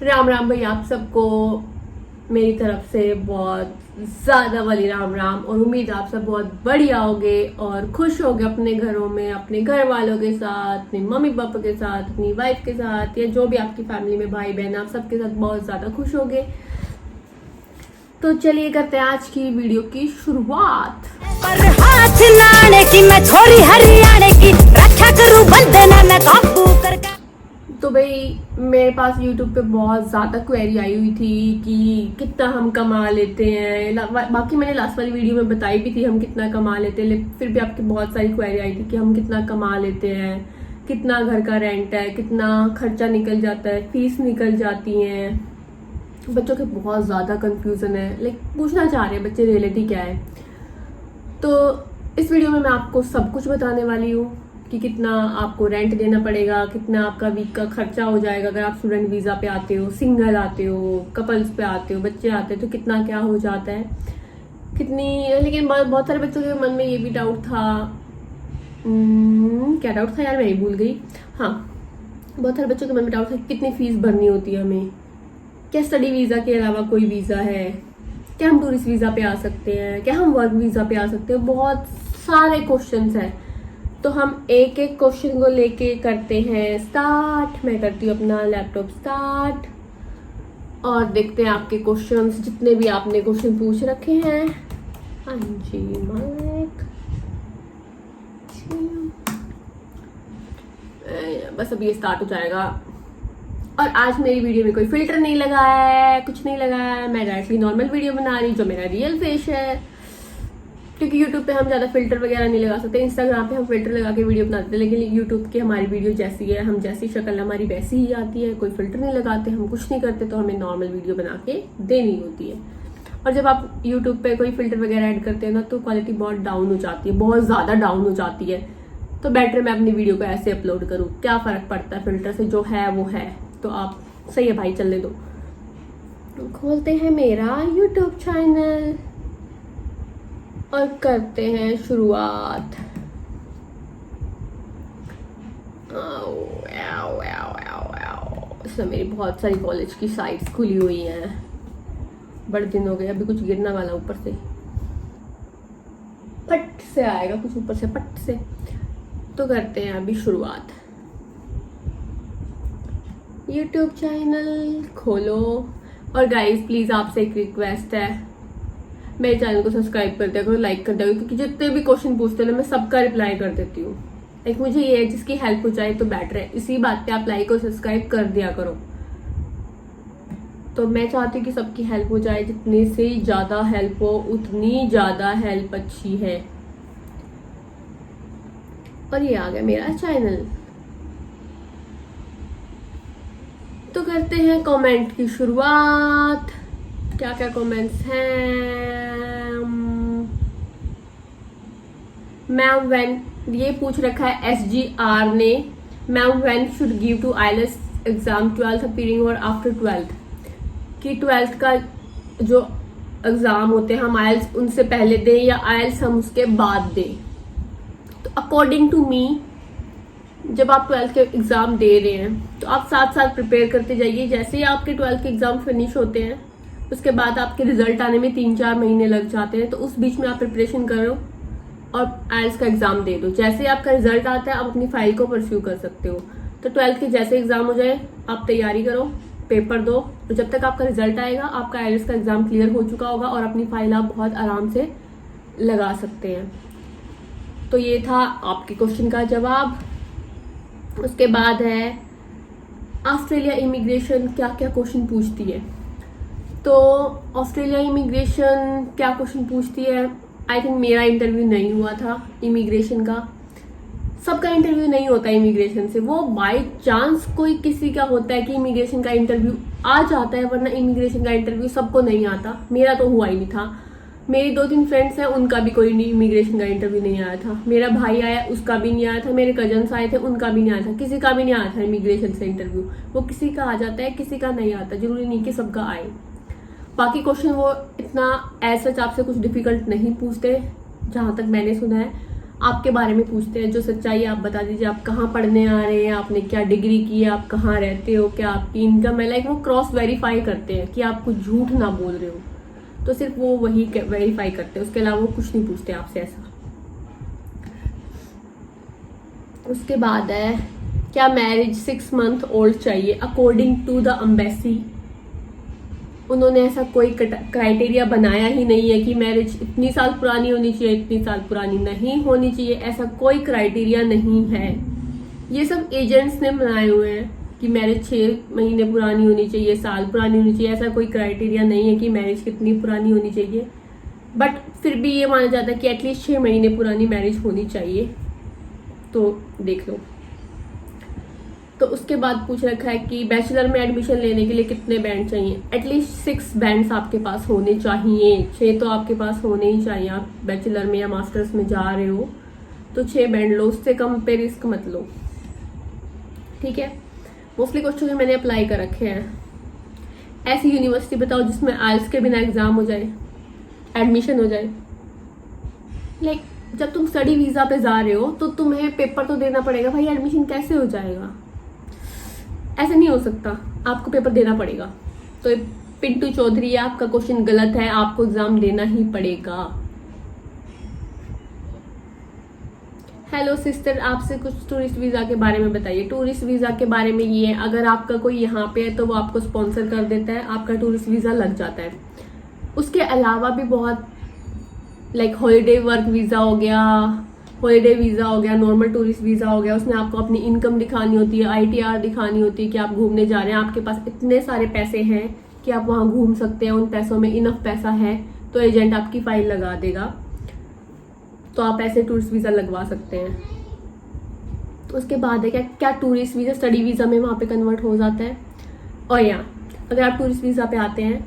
राम राम भाई, आप सबको मेरी तरफ से बहुत ज़्यादा वाली राम राम। और उम्मीद आप सब बहुत बढ़िया होगे और खुश होगे अपने घरों में, अपने घर वालों के साथ, अपने मम्मी पापा के साथ, अपनी वाइफ के साथ, या जो भी आपकी फैमिली में भाई बहन, आप सबके साथ बहुत ज़्यादा खुश होगे। तो चलिए करते हैं आज की वीडियो की शुरुआत। पर हाथ लाने की मैं छोरी हरियाणे की रक्षा करूं बंदना मैं काबू करके। तो भाई मेरे पास YouTube पे बहुत ज़्यादा क्वेरी आई हुई थी कि कितना हम कमा लेते हैं। बाकी मैंने लास्ट वाली वीडियो में बताई भी थी हम कितना कमा लेते हैं, फिर भी आपकी बहुत सारी क्वेरी आई थी कि हम कितना कमा लेते हैं, कितना घर का रेंट है, कितना खर्चा निकल जाता है, फीस निकल जाती हैं। बच्चों के बहुत ज़्यादा कंफ्यूजन है, लाइक पूछना चाह रहे हैं बच्चे रियलिटी क्या है। तो इस वीडियो में मैं आपको सब कुछ बताने वाली हूँ कि कितना आपको रेंट देना पड़ेगा, कितना आपका वीक का खर्चा हो जाएगा अगर आप स्टूडेंट वीज़ा पे आते हो, सिंगल आते हो, कपल्स पे आते हो, बच्चे आते हैं तो कितना क्या हो जाता है, कितनी। लेकिन बहुत सारे बच्चों के मन में ये भी डाउट था, क्या डाउट था यार, मैं ही भूल गई। हाँ, बहुत सारे बच्चों के मन में डाउट था कि कितनी फीस भरनी होती है हमें, क्या स्टडी वीज़ा के अलावा कोई वीज़ा है, क्या हम टूरिस्ट वीज़ा पे आ सकते हैं, क्या हम वर्क वीज़ा पे आ सकते हैं। बहुत सारे क्वेश्चंस हैं, तो हम एक एक क्वेश्चन को लेके करते हैं स्टार्ट। मैं करती हूँ अपना लैपटॉप स्टार्ट और देखते हैं आपके क्वेश्चंस, जितने भी आपने क्वेश्चन पूछ रखे हैं। हाँ जी माइक, बस अभी ये स्टार्ट हो जाएगा। और आज मेरी वीडियो में कोई फिल्टर नहीं लगा है, कुछ नहीं लगा है, मैं डायरेक्टली नॉर्मल वीडियो बना रही हूँ जो मेरा रियल फेस है, क्योंकि यूट्यूब पे हम ज़्यादा फिल्टर वगैरह नहीं लगा सकते। इंस्टाग्राम पे हम फिल्टर लगा के वीडियो बनाते हैं, लेकिन यूट्यूब की हमारी वीडियो जैसी है, हम जैसी शक्ल हमारी वैसी ही आती है, कोई फिल्टर नहीं लगाते, हम कुछ नहीं करते, तो हमें नॉर्मल वीडियो बना के देनी होती है। और जब आप यूट्यूब पे कोई फिल्टर वगैरह ऐड करते हैं ना, तो क्वालिटी बहुत डाउन हो जाती है, बहुत ज़्यादा डाउन हो जाती है। तो बेटर मैं अपनी वीडियो को ऐसे अपलोड करूँ, क्या फ़र्क पड़ता है फिल्टर से, जो है वो है। तो आप सही है भाई, चलने दो। खोलते हैं मेरा यूट्यूब चैनल और करते हैं शुरुआत। इसमें मेरी बहुत सारी कॉलेज की साइट्स खुली हुई हैं, बड़े दिन हो गए, अभी कुछ गिरना वाला ऊपर से, पट से आएगा कुछ ऊपर से, पट से। तो करते हैं अभी शुरुआत। यूट्यूब चैनल खोलो और गाइस प्लीज़ आपसे एक रिक्वेस्ट है, मेरे चैनल को सब्सक्राइब कर दिया करो, लाइक कर दिया करो, क्योंकि जितने भी क्वेश्चन पूछते हैं ना मैं सबका रिप्लाई कर देती हूँ। लाइक मुझे ये है जिसकी हेल्प हो जाए तो बेटर है, इसी बात पे आप लाइक और सब्सक्राइब कर दिया करो। तो मैं चाहती हूँ कि सबकी हेल्प हो जाए, जितने से ज़्यादा हेल्प हो उतनी ज़्यादा हेल्प अच्छी है। और ये आ गया मेरा चैनल। तो करते हैं कमेंट की शुरुआत। क्या क्या कमेंट्स हैं? मैम व्हेन, ये पूछ रखा है SGR ने, ma'am when should give to IELTS exam 12th appearing और आफ्टर 12th, कि 12th का जो एग्जाम होते हैं हम IELTS उनसे पहले दें या IELTS हम उसके बाद दें। तो अकॉर्डिंग टू मी, जब आप 12th के एग्जाम दे रहे हैं तो आप साथ साथ प्रिपेयर करते जाइए। जैसे ही आपके 12th के एग्जाम फिनिश होते हैं उसके बाद आपके रिजल्ट आने में 3-4 महीने लग जाते हैं, तो उस बीच में आप प्रिपरेशन करो और IELTS का एग्जाम दे दो। जैसे ही आपका रिजल्ट आता है आप अपनी फाइल को परस्यू कर सकते हो। तो 12th के जैसे एग्जाम हो जाए आप तैयारी करो, पेपर दो, तो जब तक आपका रिजल्ट आएगा आपका IELTS का एग्जाम क्लियर हो चुका होगा और अपनी फाइल आप बहुत आराम से लगा सकते हैं। तो ये था आपके क्वेश्चन का जवाब। उसके बाद है ऑस्ट्रेलिया इमिग्रेशन क्या क्या क्वेश्चन पूछती है। तो ऑस्ट्रेलिया इमिग्रेशन क्या क्वेश्चन पूछती है, आई थिंक मेरा इंटरव्यू नहीं हुआ था इमिग्रेशन का, सबका इंटरव्यू नहीं होता इमिग्रेशन से, वो बाय चांस कोई किसी का होता है कि इमिग्रेशन का इंटरव्यू आ जाता है, वरना इमिग्रेशन का इंटरव्यू सबको नहीं आता। मेरा तो हुआ ही नहीं था, मेरी 2-3 फ्रेंड्स हैं उनका भी कोई नहीं इमिग्रेशन का इंटरव्यू नहीं आया था, मेरा भाई आया उसका भी नहीं आया था, मेरे कजन्स आए थे उनका भी नहीं आया था, किसी का भी नहीं आया था इमिग्रेशन से इंटरव्यू। वो किसी का आ जाता है, किसी का नहीं आता, जरूरी नहीं कि सबका आए। बाकी क्वेश्चन वो इतना ऐसा आपसे कुछ डिफिकल्ट नहीं पूछते जहाँ तक मैंने सुना है। आपके बारे में पूछते हैं, जो सच्चाई है आप बता दीजिए, आप कहाँ पढ़ने आ रहे हैं, आपने क्या डिग्री की है, आप कहाँ रहते हो, क्या आपकी इनकम है, लाइक वो क्रॉस वेरीफाई करते हैं कि आप कुछ झूठ ना बोल रहे हो, तो सिर्फ वो वही वेरीफाई करते हैं, उसके अलावा वो कुछ नहीं पूछते आपसे ऐसा। उसके बाद है क्या मैरिज 6 मंथ ओल्ड चाहिए अकॉर्डिंग टू द एम्बेसी। उन्होंने ऐसा कोई क्राइटेरिया बनाया ही नहीं है कि मैरिज इतनी साल पुरानी होनी चाहिए, इतनी साल पुरानी नहीं होनी चाहिए, ऐसा कोई क्राइटेरिया नहीं है। ये सब एजेंट्स ने बनाए हुए हैं कि मैरिज 6 महीने पुरानी होनी चाहिए, साल पुरानी होनी चाहिए, ऐसा कोई क्राइटेरिया नहीं है कि मैरिज कितनी पुरानी होनी चाहिए। बट फिर भी ये माना जाता है कि एटलीस्ट 6 महीने पुरानी मैरिज होनी चाहिए, तो देख लो। तो उसके बाद पूछ रखा है कि बैचलर में एडमिशन लेने के लिए कितने बैंड चाहिए। एटलीस्ट 6 बैंड्स आपके पास होने चाहिए, 6 तो आपके पास होने ही चाहिए। आप बैचलर में या मास्टर्स में जा रहे हो तो 6 बैंड लो, उससे कम पे रिस्क मत लो, ठीक है। मोस्टली क्वेश्चन मैंने अप्लाई कर रखे हैं। ऐसी यूनिवर्सिटी बताओ जिसमें आइल्स के बिना एग्जाम हो जाए, एडमिशन हो जाए। लाइक जब तुम स्टडी वीजा पे जा रहे हो तो तुम्हें पेपर तो देना पड़ेगा भाई, एडमिशन कैसे हो जाएगा? ऐसे नहीं हो सकता, आपको पेपर देना पड़ेगा। तो पिंटू चौधरी, आपका क्वेश्चन गलत है, आपको एग्जाम देना ही पड़ेगा। हेलो सिस्टर, आपसे कुछ टूरिस्ट वीजा के बारे में बताइए। टूरिस्ट वीजा के बारे में ये है, अगर आपका कोई यहाँ पे है तो वो आपको स्पॉन्सर कर देता है, आपका टूरिस्ट वीजा लग जाता है। उसके अलावा भी बहुत लाइक हॉलीडे वर्क वीजा हो गया, हॉलीडे वीजा हो गया, नॉर्मल टूरिस्ट वीजा हो गया, उसमें आपको अपनी इनकम दिखानी होती है, ITR दिखानी होती है कि आप घूमने जा रहे हैं, आपके पास इतने सारे पैसे हैं कि आप वहाँ घूम सकते हैं, उन पैसों में इनफ पैसा है तो एजेंट आपकी फाइल लगा देगा, तो आप ऐसे टूरिस्ट वीजा लगवा सकते हैं। तो उसके बाद है क्या टूरिस्ट वीजा स्टडी वीजा में वहाँ पे कन्वर्ट हो जाता है। और यहाँ अगर आप टूरिस्ट वीजा पे आते हैं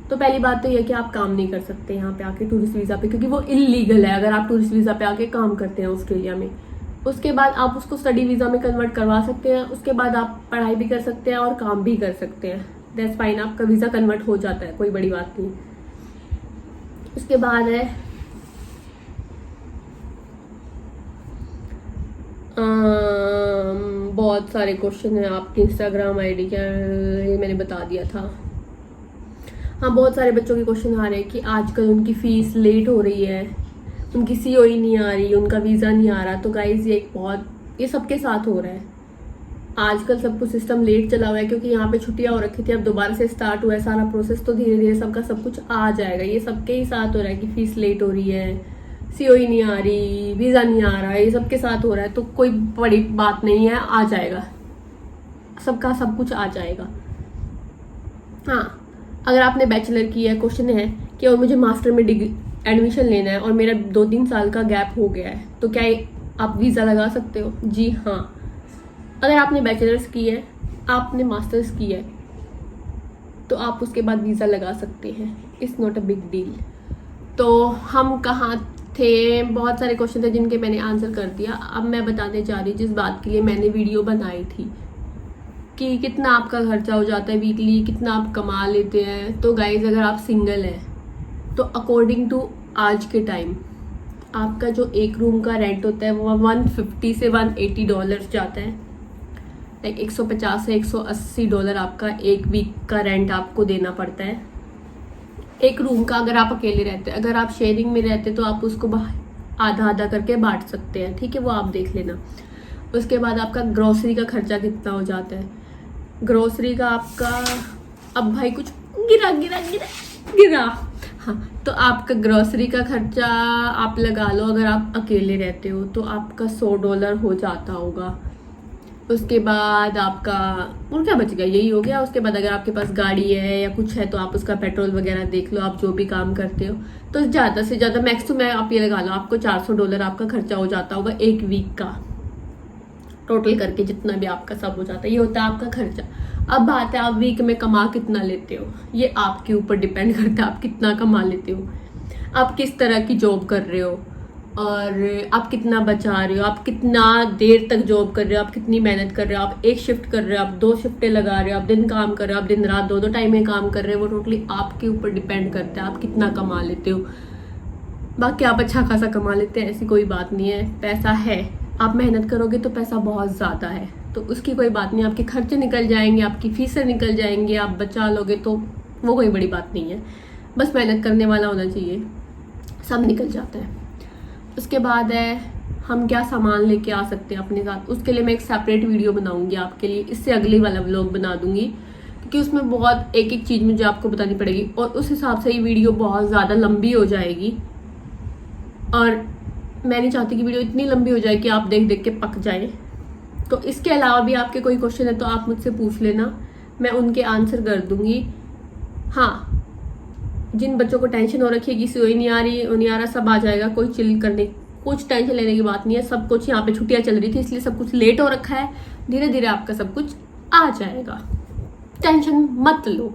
तो पहली बात तो ये है कि आप काम नहीं कर सकते यहाँ पे आके टूरिस्ट वीजा पे, क्योंकि वो इलीगल है अगर आप टूरिस्ट वीजा पे आके काम करते हैं ऑस्ट्रेलिया में। उसके बाद आप उसको स्टडी वीजा में कन्वर्ट करवा सकते हैं, उसके बाद आप पढ़ाई भी कर सकते हैं और काम भी कर सकते हैं, दैट्स फाइन, आपका वीजा कन्वर्ट हो जाता है, कोई बड़ी बात नहीं। उसके बाद है बहुत सारे क्वेश्चन है। आपकी इंस्टाग्राम ID क्या, ये मैंने बता दिया था। हाँ, बहुत सारे बच्चों के क्वेश्चन आ रहे हैं कि आजकल उनकी फीस लेट हो रही है, उनकी COE नहीं आ रही, उनका वीज़ा नहीं आ रहा। तो गाइज ये सबके साथ हो रहा है। आजकल सब कुछ सिस्टम लेट चला हुआ है क्योंकि यहाँ पे छुट्टियाँ हो रखी थी, अब दोबारा से स्टार्ट हुआ है सारा प्रोसेस, तो धीरे धीरे सबका सब कुछ आ जाएगा। ये सबके ही साथ हो रहा है कि फीस लेट हो रही है, COE नहीं आ रही, वीज़ा नहीं आ रहा है, ये सबके साथ हो रहा है। तो कोई बड़ी बात नहीं है, आ जाएगा, सबका सब कुछ आ जाएगा। हाँ, अगर आपने बैचलर की है, क्वेश्चन है कि और मुझे मास्टर में एडमिशन लेना है और मेरा 2-3 साल का गैप हो गया है, तो क्या आप वीज़ा लगा सकते हो? जी हाँ, अगर आपने बैचलर्स की है, आपने मास्टर्स की है, तो आप उसके बाद वीज़ा लगा सकते हैं, it's not a big deal. तो हम कहाँ थे, बहुत सारे क्वेश्चन थे जिनके मैंने आंसर कर दिया। अब मैं बताने जा रही जिस बात के लिए मैंने वीडियो बनाई थी कि कितना आपका खर्चा हो जाता है वीकली, कितना आप कमा लेते हैं। तो गाइज अगर आप सिंगल हैं तो अकॉर्डिंग टू आज के टाइम आपका जो एक रूम का रेंट होता है वो $150 से $180 जाता है, लाइक $150 से $180 आपका एक वीक का रेंट आपको देना पड़ता है एक रूम का। अगर आप अकेले रहते हैं, अगर आप शेयरिंग में रहते तो आप उसको आधा आधा करके बांट सकते हैं, ठीक है, वो आप देख लेना। उसके बाद आपका ग्रोसरी का खर्चा कितना हो जाता है। ग्रोसरी का आपका, अब भाई कुछ गिरा हाँ, तो आपका ग्रोसरी का खर्चा आप लगा लो, अगर आप अकेले रहते हो तो आपका $100 हो जाता होगा। उसके बाद आपका और क्या बच गया, यही हो गया। उसके बाद अगर आपके पास गाड़ी है या कुछ है तो आप उसका पेट्रोल वगैरह देख लो, आप जो भी काम करते हो। तो ज़्यादा से ज़्यादा मैक्स टू आप ये लगा लो, आपको $400 आपका खर्चा हो जाता होगा एक वीक का, टोटल करके जितना भी आपका सब हो जाता है, ये होता है आपका खर्चा। अब बात है आप वीक में कमा कितना लेते हो, ये आपके ऊपर डिपेंड करता है आप कितना कमा लेते हो, आप किस तरह की जॉब कर रहे हो और आप कितना बचा रहे हो, आप कितना देर तक जॉब कर रहे हो, आप कितनी मेहनत कर रहे हो, आप एक शिफ्ट कर रहे हो, आप 2 शिफ्टें लगा रहे हो, आप दिन काम कर रहे हो, आप दिन रात 2-2 टाइम में काम कर रहे हो, वो टोटली आपके ऊपर डिपेंड करता है आप कितना कमा लेते हो। बाकी आप अच्छा खासा कमा लेते हैं, ऐसी कोई बात नहीं है। पैसा है, आप मेहनत करोगे तो पैसा बहुत ज़्यादा है, तो उसकी कोई बात नहीं। आपके खर्चे निकल जाएंगे, आपकी फीसें निकल जाएंगी, आप बचा लोगे तो वो कोई बड़ी बात नहीं है। बस मेहनत करने वाला होना चाहिए, सब निकल जाता है। उसके बाद है हम क्या सामान लेके आ सकते हैं अपने साथ। उसके लिए मैं एक सेपरेट वीडियो बनाऊंगी आपके लिए, इससे अगली वाला व्लॉग बना दूंगी, क्योंकि उसमें बहुत एक एक चीज़ मुझे आपको बतानी पड़ेगी और उस हिसाब से ये वीडियो बहुत ज़्यादा लंबी हो जाएगी। और मैं नहीं चाहती कि वीडियो इतनी लंबी हो जाए कि आप देख देख के पक जाए। तो इसके अलावा भी आपके कोई क्वेश्चन है तो आप मुझसे पूछ लेना, मैं उनके आंसर कर दूंगी। हाँ, जिन बच्चों को टेंशन हो रखी है कि सोई नहीं आ रही, नहीं आ रहा, सब आ जाएगा, कोई चिल करने, कुछ टेंशन लेने की बात नहीं है। सब कुछ यहाँ पे छुट्टियां चल रही थी इसलिए सब कुछ लेट हो रखा है, धीरे धीरे आपका सब कुछ आ जाएगा, टेंशन मत लो।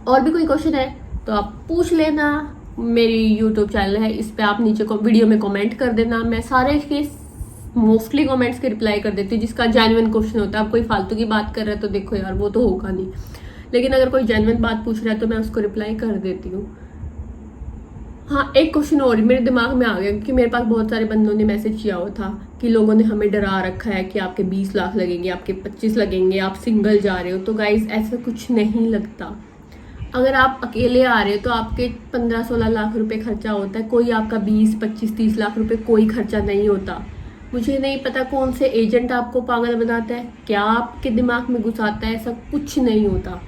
और भी कोई क्वेश्चन है तो आप पूछ लेना। मेरी YouTube चैनल है, इस पे आप नीचे वीडियो में कमेंट कर देना, मैं सारे के मोस्टली कमेंट्स के रिप्लाई कर देती हूँ। जिसका जेन्युइन क्वेश्चन होता है, आप कोई फालतू की बात कर रहे हैं तो देखो यार वो तो होगा नहीं, लेकिन अगर कोई जेन्युइन बात पूछ रहा है तो मैं उसको रिप्लाई कर देती हूँ। हाँ, एक क्वेश्चन और मेरे दिमाग में आ गया, क्योंकि मेरे पास बहुत सारे बंदों ने मैसेज किया हुआ था कि लोगों ने हमें डरा रखा है कि आपके 20 लाख लगेंगे, आपके 25 लगेंगे, आप सिंगल जा रहे हो। तो गाइज ऐसा कुछ नहीं लगता। अगर आप अकेले आ रहे हो तो आपके 15-16 लाख रुपए खर्चा होता है, कोई आपका 20, 25, 30 लाख रुपए कोई खर्चा नहीं होता। मुझे नहीं पता कौन से एजेंट आपको पागल बनाता है, क्या आपके दिमाग में घुसाता है, ऐसा कुछ नहीं होता।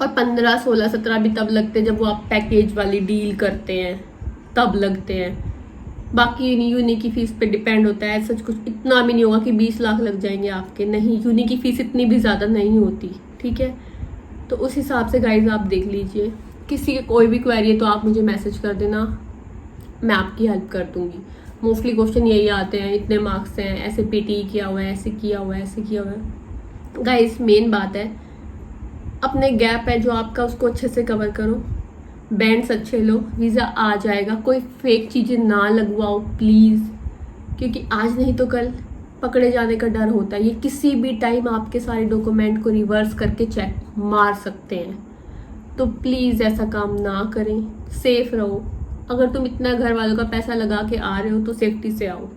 और 15, 16, 17 भी तब लगते हैं जब वो आप पैकेज वाली डील करते हैं, तब लगते हैं। बाकी यूनी की फीस पे डिपेंड होता है। सच कुछ इतना भी नहीं होगा कि 20 लाख लग जाएंगे आपके, नहीं, यूनी की फीस इतनी भी ज़्यादा नहीं होती, ठीक है। तो उस हिसाब से गाइज आप देख लीजिए। किसी के कोई भी क्वेरी है तो आप मुझे मैसेज कर देना, मैं आपकी हेल्प कर दूंगी। मोस्टली क्वेश्चन यही आते हैं, इतने मार्क्स हैं, ऐसे पीटी किया हुआ है, ऐसे किया हुआ है, ऐसे किया हुआ है। गाइज मेन बात है, अपने गैप है जो आपका उसको अच्छे से कवर करो, बैंड्स अच्छे लो, वीज़ा आ जाएगा। कोई फेक चीज़ें ना लगवाओ प्लीज़, क्योंकि आज नहीं तो कल पकड़े जाने का डर होता है। ये किसी भी टाइम आपके सारे डॉक्यूमेंट को रिवर्स करके चेक मार सकते हैं, तो प्लीज़ ऐसा काम ना करें, सेफ रहो। अगर तुम इतना घर वालों का पैसा लगा के आ रहे हो तो सेफ्टी से आओ।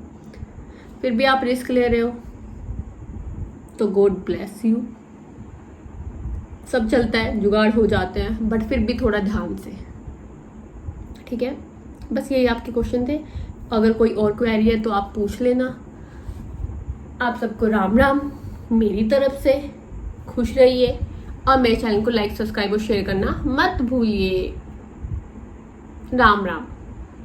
फिर भी आप रिस्क ले रहे हो तो गॉड ब्लेस यू। सब चलता है, जुगाड़ हो जाते हैं, बट फिर भी थोड़ा ध्यान से, ठीक है। बस यही आपके क्वेश्चन थे। अगर कोई और क्वेरी है तो आप पूछ लेना। आप सबको राम राम मेरी तरफ से, खुश रहिए और मेरे चैनल को लाइक, सब्सक्राइब और शेयर करना मत भूलिए। राम राम।